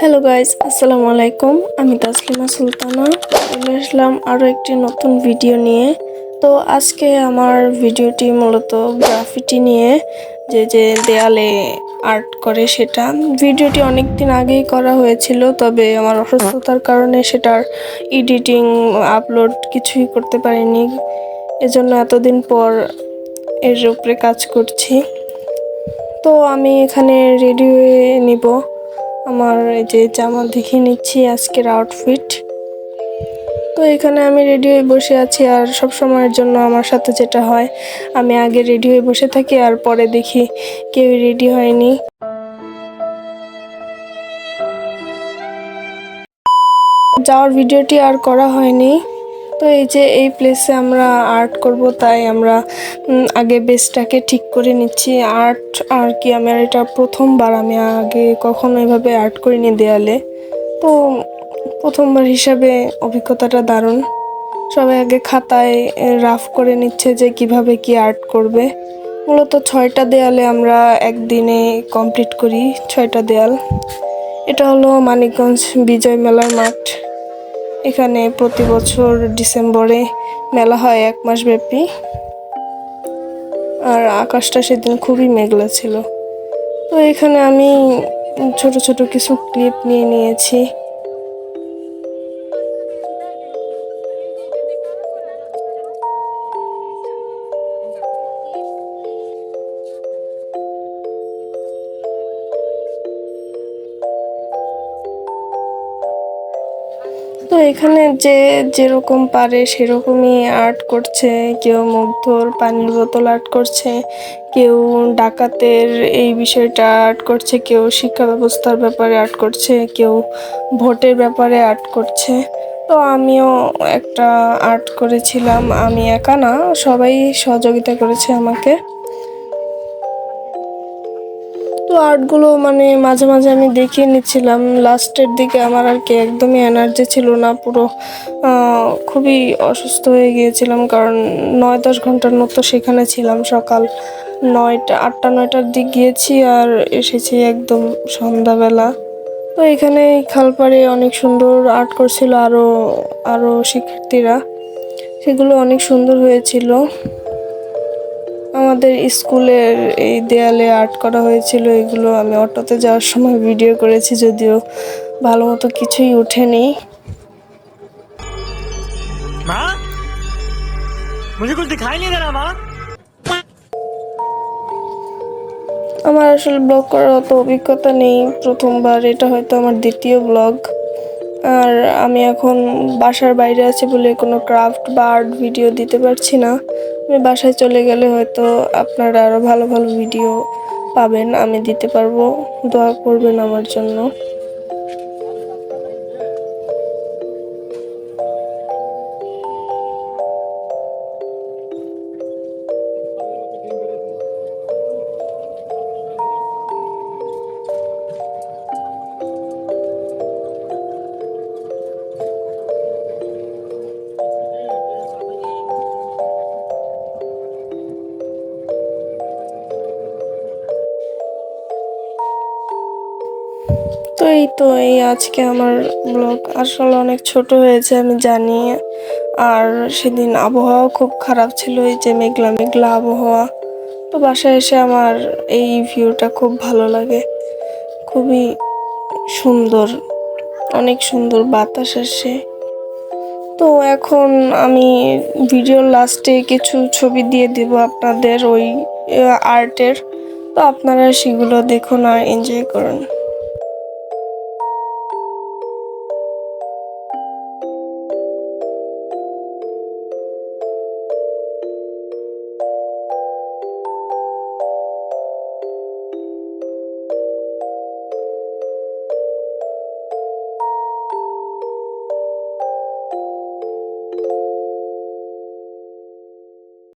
Hello guys, আসসালামু আলাইকুম। আমি তাসলিমা সুলতানা চলে আসলাম আরও একটি নতুন ভিডিও নিয়ে। তো আজকে আমার ভিডিওটি মূলত গ্রাফিটি নিয়ে, যে দেয়ালে আর্ট করে সেটা। ভিডিওটি অনেক দিন আগেই করা হয়েছিল, তবে আমার অসুস্থতার কারণে সেটার এডিটিং আপলোড কিছুই করতে পারিনি। এজন্য এতদিন পর এর উপরে কাজ করছি। তো আমি এখানে রেডি হয়ে নিব। আমার এই যে জামা দেখিয়ে নিচ্ছি আজকের আউটফিট। তো এখানে আমি রেডি হয়ে বসে আছি, আর সব সময়ের জন্য আমার সাথে যেটা হয়, আমি আগে রেডি হয়ে বসে থাকি আর পরে দেখি কেউ রেডি হয়নি। যাওয়ার ভিডিওটি আর করা হয়নি। তো এই যে এই প্লেসে আমরা আর্ট করব, তাই আমরা আগে বেসটাকে ঠিক করে নিচ্ছি। আর্ট আর কি, আমার এটা প্রথমবার, আমি আগে কখনো এভাবে আর্ট করিনি দেয়ালে। তো প্রথমবার হিসাবে অভিজ্ঞতাটা দারুণ। সবাই আগে খাতায় রাফ করে নিচ্ছে যে কিভাবে কি আর্ট করবে। মূলত 6টা দেয়ালে আমরা একদিনে কমপ্লিট করি, 6টা দেয়াল। এটা হলো মানিকগঞ্জ বিজয় মেলার মাঠ। এখানে প্রতি বছর ডিসেম্বরে মেলা হয় 1 মাস ব্যাপী। আর আকাশটা সেদিন খুবই মেঘলা ছিল। তো এখানে আমি ছোট ছোট কিছু ক্লিপ নিয়ে নিয়েছি। তো এখানে যে যেরকম পারে সেরকমই আর্ট করছে। কেউ মুগ্ধর পানির বোতল আর্ট করছে, কেউ ডাকাতের এই বিষয়টা আর্ট করছে, কেউ শিক্ষা ব্যবস্থার ব্যাপারে আর্ট করছে, কেউ ভোটের ব্যাপারে আর্ট করছে। তো আমিও একটা আর্ট করেছিলাম। আমি একা না, সবাই সহযোগিতা করেছে আমাকে। তো আর্টগুলো মানে মাঝে মাঝে আমি দেখিয়ে নিচ্ছিলাম। লাস্টের দিকে আমার আর কি একদমই এনার্জি ছিল না, পুরো খুবই অসুস্থ হয়ে গিয়েছিলাম, কারণ 9-10 ঘন্টার মতো সেখানে ছিলাম। সকাল 8টা-9টার দিক গিয়েছি আর এসেছি একদম সন্ধ্যাবেলা। তো এখানে খালপাড়ে অনেক সুন্দর আর্ট করছিল আরও আরও শিক্ষার্থীরা, সেগুলো অনেক সুন্দর হয়েছিল। আমাদের স্কুলের এই দেয়ালে আর্ট করা হয়েছিল। এগুলো আমি অটোতে যাওয়ার সময় ভিডিও করেছি, যদিও ভালো মতো কিছুই ওঠেনি। মা, মুঝে কুছ দিখাই নেই দে রহা মা। আমার আসলে ব্লগ করার অত অভিজ্ঞতা নেই, প্রথমবার, এটা হয়তো আমার দ্বিতীয় ব্লগ। আর আমি এখন বাসার বাইরে আছি বলে কোনো ক্রাফট বা আর্ট ভিডিও দিতে পারছি না। আমি বাসায় চলে গেলে হয়তো আপনারা আরও ভালো ভালো ভিডিও পাবেন, আমি দিতে পারবো। দোয়া করবেন আমার জন্য। তো এই আজকে আমার ব্লগ আসলে অনেক ছোট হয়েছে আমি জানি। আর সেদিন আবহাওয়া খুব খারাপ ছিল, এই যে মেঘলা মেঘলা আবহাওয়া। তো বাসায় এসে আমার এই ভিউটা খুব ভালো লাগে, খুবই সুন্দর, অনেক সুন্দর বাতাস আসে। তো এখন আমি ভিডিওর লাস্টে কিছু ছবি দিয়ে দিব আপনাদের ওই আর্টের। তো আপনারা সেগুলো দেখুন আর এনজয় করুন।